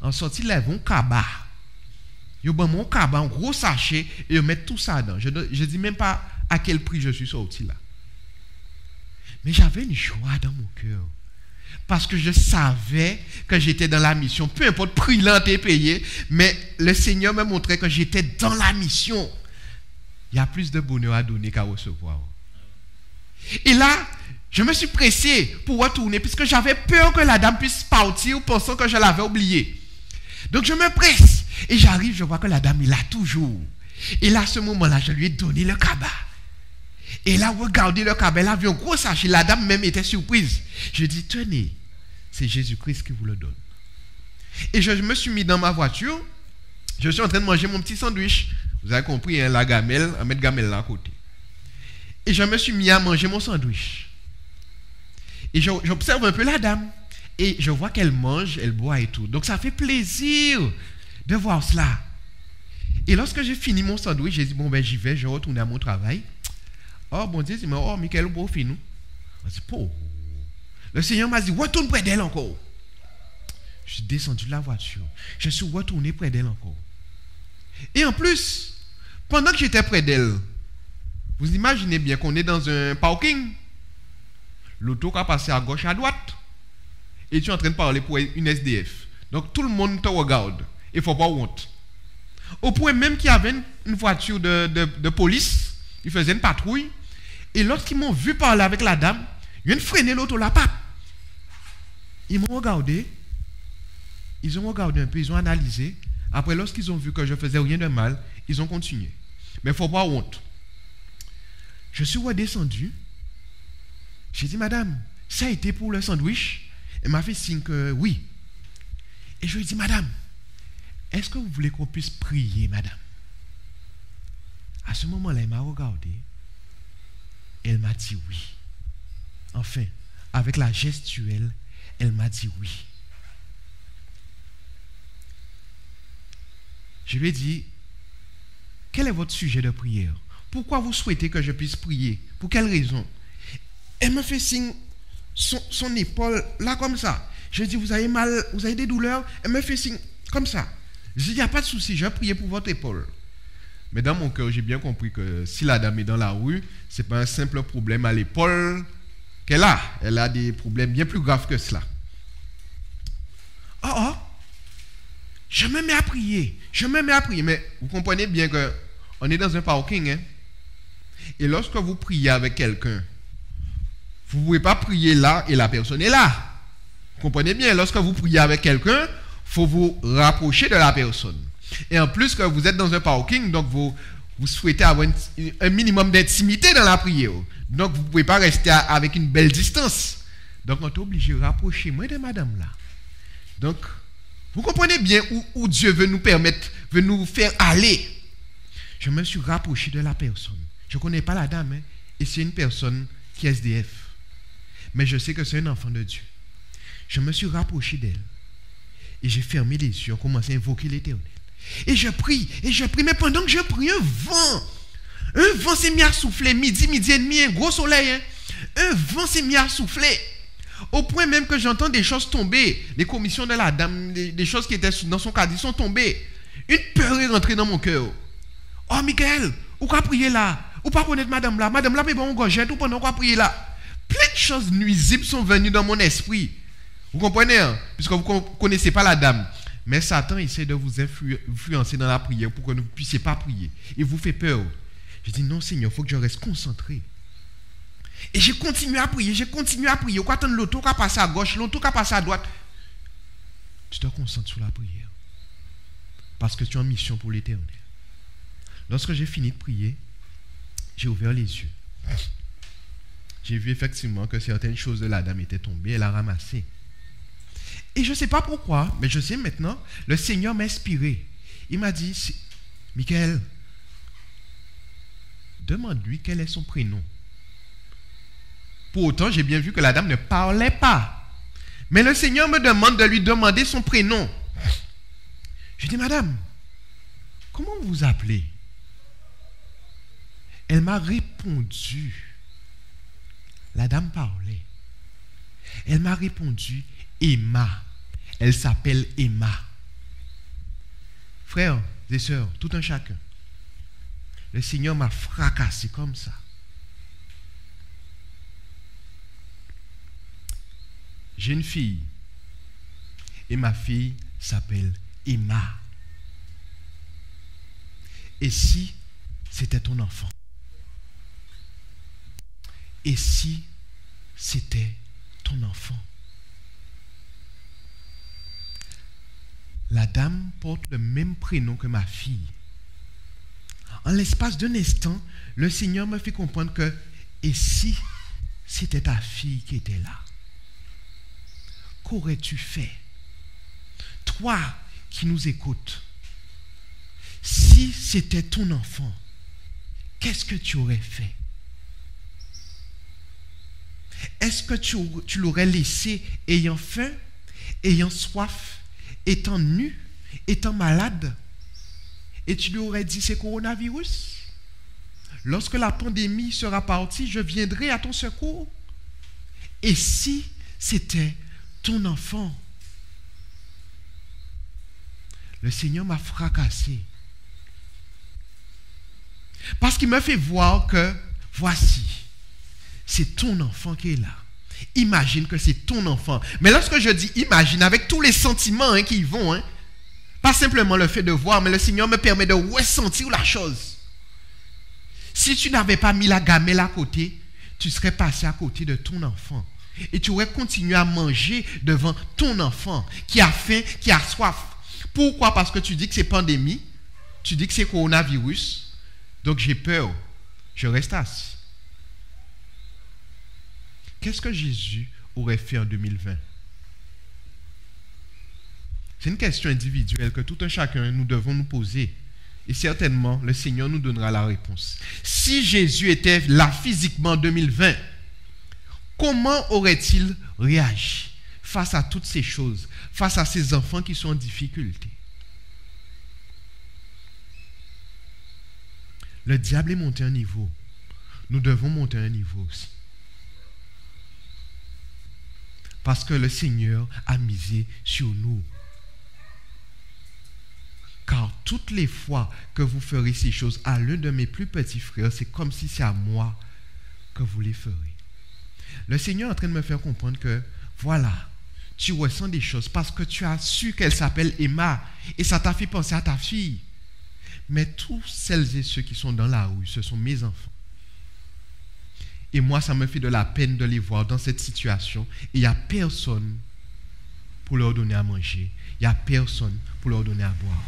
S3: En sortie, là, ils vont cabas. Ils vont mon cabas, un gros sachet, et ils mettent tout ça dedans. Je ne dis même pas à quel prix je suis sorti là. Mais j'avais une joie dans mon cœur. Parce que je savais que j'étais dans la mission. Peu importe, prix là, t'es payé. Mais le Seigneur me montrait que j'étais dans la mission. Il y a plus de bonheur à donner qu'à recevoir. Et là, je me suis pressé pour retourner, puisque j'avais peur que la dame puisse partir, pensant que je l'avais oublié. Donc je me presse. Et j'arrive, je vois que la dame est là toujours. Et là, à ce moment-là, je lui ai donné le cabas. Et là, regardez le cabas, elle avait un gros sachet. La dame même était surprise. Je dis, tenez, c'est Jésus-Christ qui vous le donne. Et je me suis mis dans ma voiture. Je suis en train de manger mon petit sandwich. Vous avez compris, hein, la gamelle, à mettre gamelle là à côté. Et je me suis mis à manger mon sandwich. Et j'observe un peu la dame. Et je vois qu'elle mange, elle boit et tout. Donc ça fait plaisir de voir cela. Et lorsque j'ai fini mon sandwich, j'ai dit, bon ben j'y vais, je retourne à mon travail. Oh bon Dieu, il m'a dit, oh Michael, beau fini. Je dis, oh. Le Seigneur m'a dit, retourne près d'elle encore. Je suis descendu de la voiture. Je suis retourné près d'elle encore. Et en plus, pendant que j'étais près d'elle, vous imaginez bien qu'on est dans un parking. L'auto a passé à gauche, à droite. Et tu es en train de parler pour une SDF. Donc tout le monde te regarde. Il ne faut pas honte. Au point même qu'il y avait une voiture de police. Ils faisaient une patrouille. Et lorsqu'ils m'ont vu parler avec la dame, ils ont freiné l'auto là, pape. Ils m'ont regardé. Ils ont regardé un peu, ils ont analysé. Après, lorsqu'ils ont vu que je faisais rien de mal, ils ont continué. Mais il ne faut pas honte. Je suis redescendu. J'ai dit, madame, ça a été pour le sandwich? Elle m'a fait signe que oui. Et je lui ai dit, madame, est-ce que vous voulez qu'on puisse prier, madame? À ce moment-là, elle m'a regardé. Elle m'a dit oui. Enfin, avec la gestuelle, elle m'a dit oui. Je lui ai dit, quel est votre sujet de prière? Pourquoi vous souhaitez que je puisse prier? Pour quelle raison? Elle me fait signe, son épaule, là comme ça. Je dis, vous avez mal, vous avez des douleurs? Elle me fait signe, comme ça. Je dis, il n'y a pas de souci, je vais prier pour votre épaule. Mais dans mon cœur, j'ai bien compris que si la dame est dans la rue, ce n'est pas un simple problème à l'épaule qu'elle a. Elle a des problèmes bien plus graves que cela. Oh, je me mets à prier. Mais vous comprenez bien qu'on est dans un parking. Hein? Et lorsque vous priez avec quelqu'un, vous ne pouvez pas prier là et la personne est là. Vous comprenez bien, lorsque vous priez avec quelqu'un, il faut vous rapprocher de la personne. Et en plus que vous êtes dans un parking, donc vous souhaitez avoir un minimum d'intimité dans la prière. Donc vous ne pouvez pas rester avec une belle distance. Donc on est obligé de rapprocher moi de madame là. Donc vous comprenez bien où Dieu veut nous permettre, veut nous faire aller. Je me suis rapproché de la personne. Je ne connais pas la dame, hein, et c'est une personne qui est SDF. Mais je sais que c'est un enfant de Dieu. Je me suis rapproché d'elle. Et j'ai fermé les yeux, j'ai commencé à invoquer l'Éternel. Et je prie, mais pendant que je prie, un vent s'est mis à souffler, midi et demi, un gros soleil, hein. Un vent s'est mis à souffler, au point même que j'entends des choses tomber, les commissions de la dame, des choses qui étaient dans son caddie sont tombées. Une peur est rentrée dans mon cœur. Oh Michael, ou quoi prier là? Ou pas connaître madame là, mais bon, gorgette, ou pendant quoi prier là? Plein de choses nuisibles sont venues dans mon esprit. Vous comprenez, hein? Puisque vous ne connaissez pas la dame. Mais Satan essaie de vous influencer dans la prière pour que vous ne puissiez pas prier. Il vous fait peur. Je dis non Seigneur, il faut que je reste concentré. Et j'ai continué à prier, Au quoi attendre l'auto qui a passé à gauche, l'auto qui a passé à droite. Tu te concentres sur la prière. Parce que tu es en mission pour l'Éternel. Lorsque j'ai fini de prier, j'ai ouvert les yeux. J'ai vu effectivement que certaines choses de la dame étaient tombées, elle a ramassé. Et je ne sais pas pourquoi, mais je sais maintenant, le Seigneur m'a inspiré. Il m'a dit, Michael, demande-lui quel est son prénom. Pour autant, j'ai bien vu que la dame ne parlait pas. Mais le Seigneur me demande de lui demander son prénom. Je dis, madame, comment vous vous appelez? Elle m'a répondu. La dame parlait. Elle m'a répondu, Emma. Elle s'appelle Emma. Frères et sœurs, tout un chacun. Le Seigneur m'a fracassé comme ça. J'ai une fille. Et ma fille s'appelle Emma. Et si c'était ton enfant? Et si c'était ton enfant? La dame porte le même prénom que ma fille. En l'espace d'un instant, le Seigneur me fait comprendre que, et si c'était ta fille qui était là? Qu'aurais-tu fait? Toi qui nous écoutes, si c'était ton enfant, qu'est-ce que tu aurais fait? Est-ce que tu l'aurais laissé ayant faim, ayant soif, étant nu, étant malade, et tu lui aurais dit c'est coronavirus? Lorsque la pandémie sera partie, je viendrai à ton secours. Et si c'était ton enfant? Le Seigneur m'a fracassé. Parce qu'il me fait voir que, voici, c'est ton enfant qui est là. Imagine que c'est ton enfant. Mais lorsque je dis imagine, avec tous les sentiments qui y vont, pas simplement le fait de voir, mais le Seigneur me permet de ressentir la chose. Si tu n'avais pas mis la gamelle à côté, tu serais passé à côté de ton enfant. Et tu aurais continué à manger devant ton enfant qui a faim, qui a soif. Pourquoi? Parce que tu dis que c'est pandémie, tu dis que c'est coronavirus, donc j'ai peur, je reste assis. Qu'est-ce que Jésus aurait fait en 2020? C'est une question individuelle que tout un chacun nous devons nous poser. Et certainement, le Seigneur nous donnera la réponse. Si Jésus était là physiquement en 2020, comment aurait-il réagi face à toutes ces choses, face à ces enfants qui sont en difficulté? Le diable est monté un niveau. Nous devons monter un niveau aussi. Parce que le Seigneur a misé sur nous. Car toutes les fois que vous ferez ces choses à l'un de mes plus petits frères, c'est comme si c'est à moi que vous les ferez. Le Seigneur est en train de me faire comprendre que, voilà, tu ressens des choses parce que tu as su qu'elle s'appelle Emma et ça t'a fait penser à ta fille. Mais tous celles et ceux qui sont dans la rue, ce sont mes enfants. Et moi, ça me fait de la peine de les voir dans cette situation. Et il n'y a personne pour leur donner à manger. Il n'y a personne pour leur donner à boire.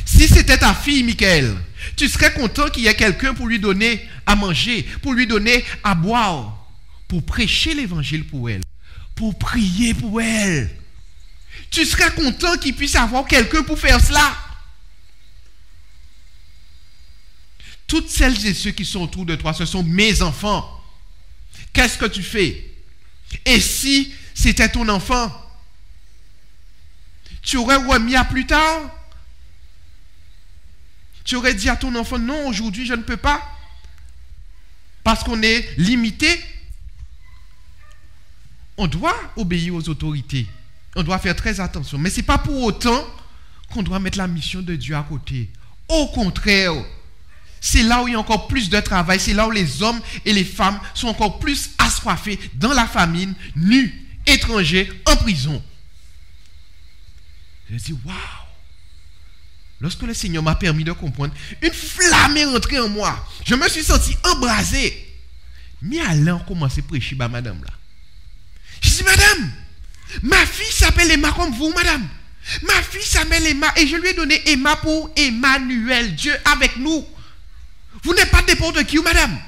S3: Si c'était ta fille, Michael, tu serais content qu'il y ait quelqu'un pour lui donner à manger, pour lui donner à boire, pour prêcher l'évangile pour elle, pour prier pour elle. Tu serais content qu'il puisse avoir quelqu'un pour faire cela. Toutes celles et ceux qui sont autour de toi, ce sont mes enfants. Qu'est-ce que tu fais? Et si c'était ton enfant, tu aurais remis à plus tard? Tu aurais dit à ton enfant, non, aujourd'hui je ne peux pas, parce qu'on est limité. On doit obéir aux autorités. On doit faire très attention. Mais ce n'est pas pour autant qu'on doit mettre la mission de Dieu à côté. Au contraire, c'est là où il y a encore plus de travail. C'est là où les hommes et les femmes sont encore plus assoiffés dans la famine, nus, étrangers, en prison. Je dis, waouh! Lorsque le Seigneur m'a permis de comprendre, une flamme est rentrée en moi. Je me suis senti embrasé. Mais alors, commencer à prêcher, madame là. Je dis, madame, ma fille s'appelle Emma comme vous, madame. Ma fille s'appelle Emma et je lui ai donné Emma pour Emmanuel, Dieu avec nous. Vous n'êtes pas n'importe qui, madame.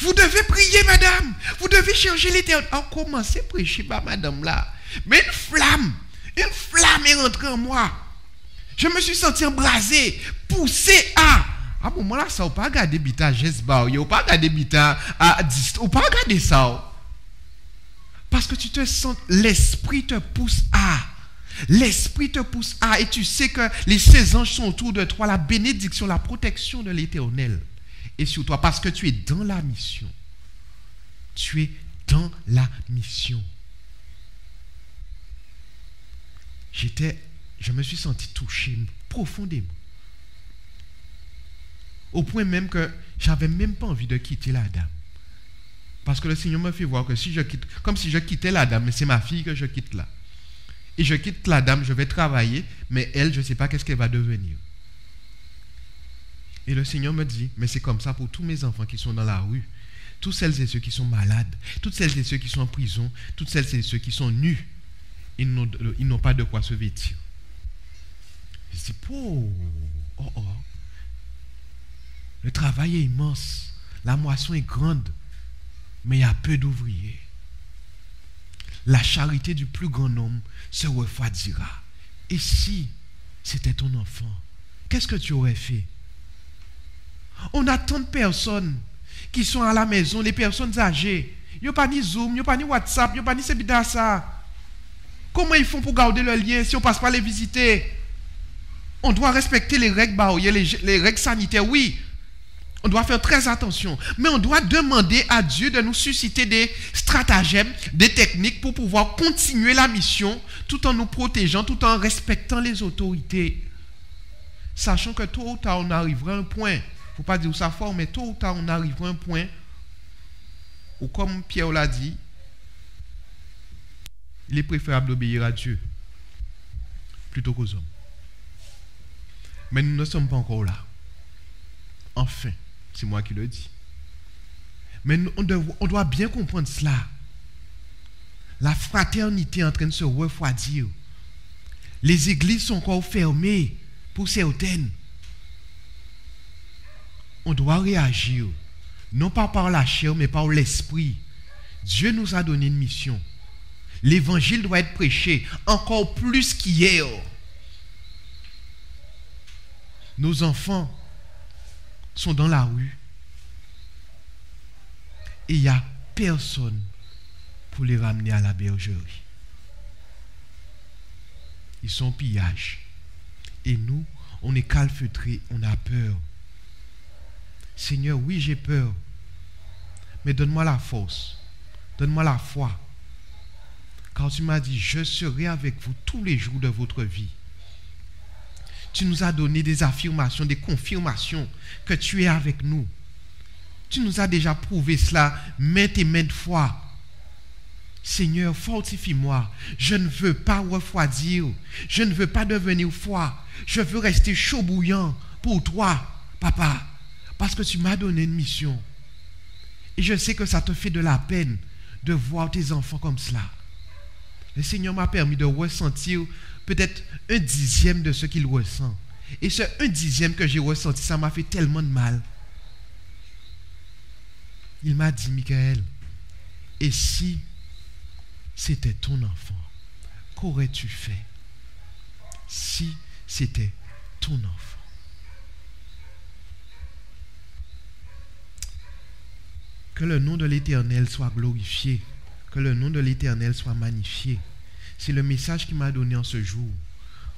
S3: Vous devez prier, madame. Vous devez chercher l'Éternel. On commence à prêcher, madame là. Mais une flamme est rentrée en moi. Je me suis senti embrasé, poussé à un moment là, ça ne pas regarder bita Jezba, ou pas regarder bita à 10, ou pas regarder ça. Parce que tu te sens, l'esprit te pousse à. L'esprit te pousse à, et tu sais que les 16 anges sont autour de toi, la bénédiction, la protection de l'Éternel et sur toi parce que tu es dans la mission. Tu es dans la mission. Je me suis senti touché profondément. Au point même que j'avais même pas envie de quitter la dame. Parce que le Seigneur me fait voir que si je quitte, comme si je quittais la dame, mais c'est ma fille que je quitte là. Et je quitte la dame, je vais travailler, mais elle, je ne sais pas qu'est-ce qu'elle va devenir. Et le Seigneur me dit, mais c'est comme ça pour tous mes enfants qui sont dans la rue, tous celles et ceux qui sont malades, toutes celles et ceux qui sont en prison, toutes celles et ceux qui sont nus, ils n'ont pas de quoi se vêtir. Je dis, oh. Le travail est immense, la moisson est grande, mais il y a peu d'ouvriers. La charité du plus grand nombre se refroidira. Et si c'était ton enfant, qu'est-ce que tu aurais fait? On a tant de personnes qui sont à la maison, les personnes âgées. Il n'y a pas ni Zoom, il n'y a pas ni WhatsApp, il n'y a pas ni ça. Comment ils font pour garder le lien si on ne passe pas les visiter? On doit respecter les règles barrières, les règles sanitaires, oui. On doit faire très attention. Mais on doit demander à Dieu de nous susciter des stratagèmes, des techniques pour pouvoir continuer la mission tout en nous protégeant, tout en respectant les autorités. Sachant que tôt ou tard, on arrivera à un point, il ne faut pas dire ça fort, mais tôt ou tard, on arrivera à un point où, comme Pierre l'a dit, il est préférable d'obéir à Dieu plutôt qu'aux hommes. Mais nous ne sommes pas encore là. Enfin, c'est moi qui le dis. Mais on doit bien comprendre cela. La fraternité est en train de se refroidir. Les églises sont encore fermées pour certaines. On doit réagir, non pas par la chair, mais par l'esprit. Dieu nous a donné une mission. L'évangile doit être prêché encore plus qu'hier. Nos enfants sont dans la rue et il n'y a personne pour les ramener à la bergerie. Ils sont en pillage. Et nous, on est calfeutrés, on a peur. Seigneur, oui, j'ai peur. Mais donne-moi la force. Donne-moi la foi. Car tu m'as dit, je serai avec vous tous les jours de votre vie. Tu nous as donné des affirmations, des confirmations que tu es avec nous. Tu nous as déjà prouvé cela maintes et maintes fois. Seigneur, fortifie-moi. Je ne veux pas refroidir. Je ne veux pas devenir froid. Je veux rester chaud bouillant pour toi, papa. Parce que tu m'as donné une mission. Et je sais que ça te fait de la peine de voir tes enfants comme cela. Le Seigneur m'a permis de ressentir peut-être 1/10 de ce qu'il ressent. Et ce 1/10 que j'ai ressenti, ça m'a fait tellement de mal. Il m'a dit, Michael, et si c'était ton enfant, qu'aurais-tu fait? Si c'était ton enfant. Que le nom de l'Éternel soit glorifié. Que le nom de l'Éternel soit magnifié. C'est le message qu'il m'a donné en ce jour.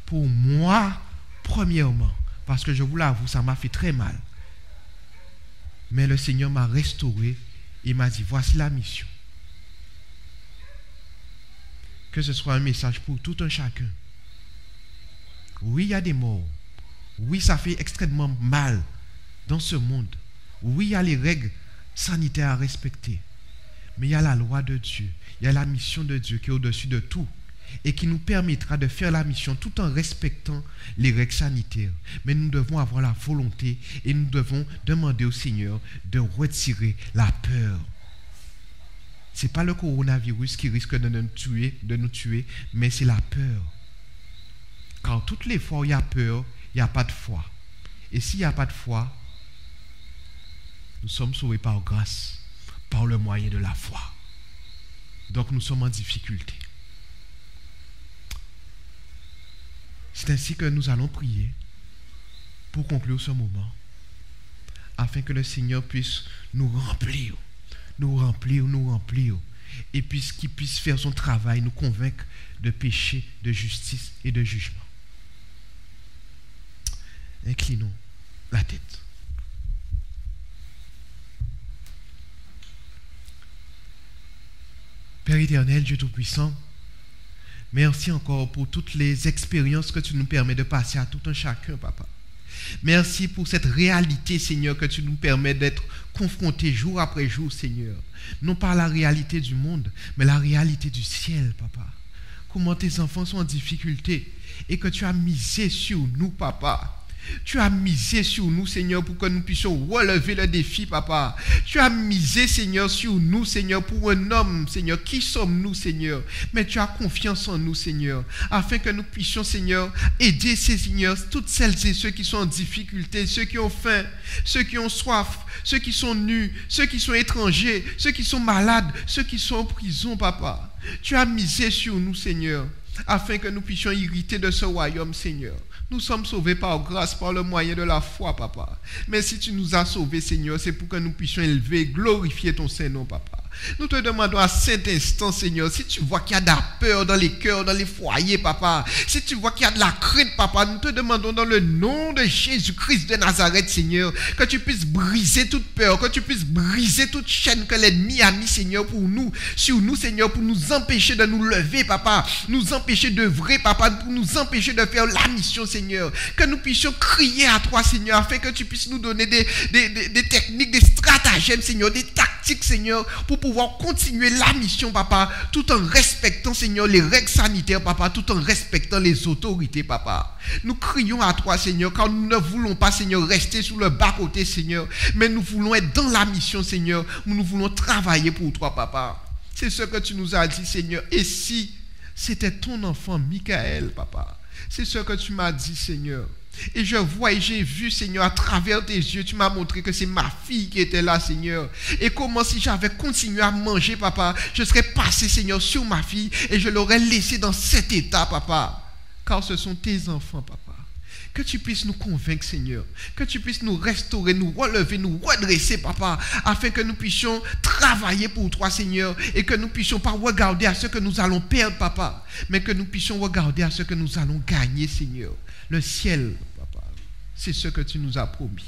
S3: Pour moi, premièrement, parce que je vous l'avoue, ça m'a fait très mal. Mais le Seigneur m'a restauré et m'a dit, voici la mission. Que ce soit un message pour tout un chacun. Oui, il y a des morts. Oui, ça fait extrêmement mal dans ce monde. Oui, il y a les règles sanitaires à respecter. Mais il y a la loi de Dieu. Il y a la mission de Dieu qui est au-dessus de tout et qui nous permettra de faire la mission tout en respectant les règles sanitaires. Mais nous devons avoir la volonté et nous devons demander au Seigneur de retirer la peur. Ce n'est pas le coronavirus qui risque de nous tuer, mais c'est la peur. Car toutes les fois où il y a peur, il n'y a pas de foi. Et s'il n'y a pas de foi, nous sommes sauvés par grâce, par le moyen de la foi. Donc nous sommes en difficulté. C'est ainsi que nous allons prier pour conclure ce moment, afin que le Seigneur puisse nous remplir, et qu'il puisse faire son travail, nous convaincre de péché, de justice et de jugement. Inclinons la tête. Père éternel, Dieu Tout-Puissant, merci encore pour toutes les expériences que tu nous permets de passer à tout un chacun, papa. Merci pour cette réalité, Seigneur, que tu nous permets d'être confrontés jour après jour, Seigneur. Non pas la réalité du monde, mais la réalité du ciel, papa. Comment tes enfants sont en difficulté et que tu as misé sur nous, papa. Tu as misé sur nous, Seigneur, pour que nous puissions relever le défi, papa. Tu as misé, Seigneur, sur nous, Seigneur, pour un homme, Seigneur. Qui sommes-nous, Seigneur? Mais tu as confiance en nous, Seigneur, afin que nous puissions, Seigneur, aider ces Seigneurs, toutes celles et ceux qui sont en difficulté, ceux qui ont faim, ceux qui ont soif, ceux qui sont nus, ceux qui sont étrangers, ceux qui sont malades, ceux qui sont en prison, papa. Tu as misé sur nous, Seigneur, afin que nous puissions hériter de ce royaume, Seigneur. Nous sommes sauvés par grâce, par le moyen de la foi, papa. Mais si tu nous as sauvés, Seigneur, c'est pour que nous puissions élever et glorifier ton Saint-Nom, papa. Nous te demandons à cet instant, Seigneur, si tu vois qu'il y a de la peur dans les cœurs, dans les foyers, papa, si tu vois qu'il y a de la crainte, papa, nous te demandons dans le nom de Jésus-Christ de Nazareth, Seigneur, que tu puisses briser toute peur, que tu puisses briser toute chaîne que l'ennemi a mis, Seigneur, pour nous, sur nous, Seigneur, pour nous empêcher de nous lever, papa, nous empêcher d'œuvrer, papa, pour nous empêcher de faire la mission, Seigneur, que nous puissions crier à toi, Seigneur, afin que tu puisses nous donner des techniques, des stratagèmes, Seigneur, des tactiques, Seigneur, pour pouvoir continuer la mission, papa, tout en respectant, Seigneur, les règles sanitaires, papa, tout en respectant les autorités, papa. Nous crions à toi, Seigneur, car nous ne voulons pas, Seigneur, rester sur le bas-côté, Seigneur, mais nous voulons être dans la mission, Seigneur, où nous voulons travailler pour toi, papa. C'est ce que tu nous as dit, Seigneur. Et si c'était ton enfant, Michael, papa, c'est ce que tu m'as dit, Seigneur. Et je vois et j'ai vu, Seigneur, à travers tes yeux, tu m'as montré que c'est ma fille qui était là, Seigneur. Et comment si j'avais continué à manger, papa, je serais passé, Seigneur, sur ma fille et je l'aurais laissée dans cet état, papa. Car ce sont tes enfants, papa. Que tu puisses nous convaincre, Seigneur. Que tu puisses nous restaurer, nous relever, nous redresser, papa, afin que nous puissions travailler pour toi, Seigneur, et que nous puissions pas regarder à ce que nous allons perdre, papa, mais que nous puissions regarder à ce que nous allons gagner, Seigneur. Le ciel, papa, c'est ce que tu nous as promis.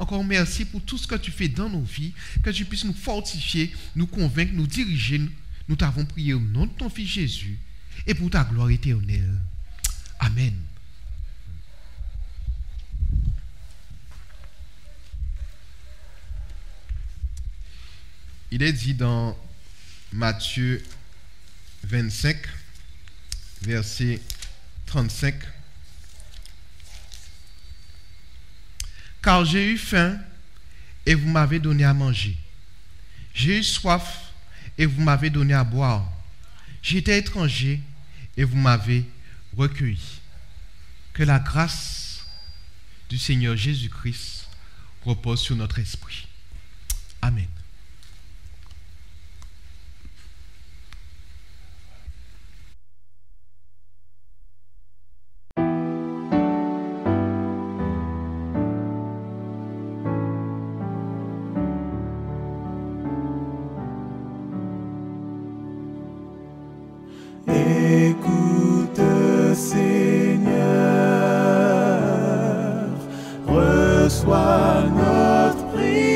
S3: Encore merci pour tout ce que tu fais dans nos vies, que tu puisses nous fortifier, nous convaincre, nous diriger. Nous t'avons prié au nom de ton Fils Jésus et pour ta gloire éternelle. Amen. Il est dit dans Matthieu 25, verset 35, « Car j'ai eu faim et vous m'avez donné à manger. J'ai eu soif et vous m'avez donné à boire. J'étais étranger et vous m'avez recueilli. » Que la grâce du Seigneur Jésus-Christ repose sur notre esprit. Amen.
S4: Écoute, Seigneur, reçois notre prière.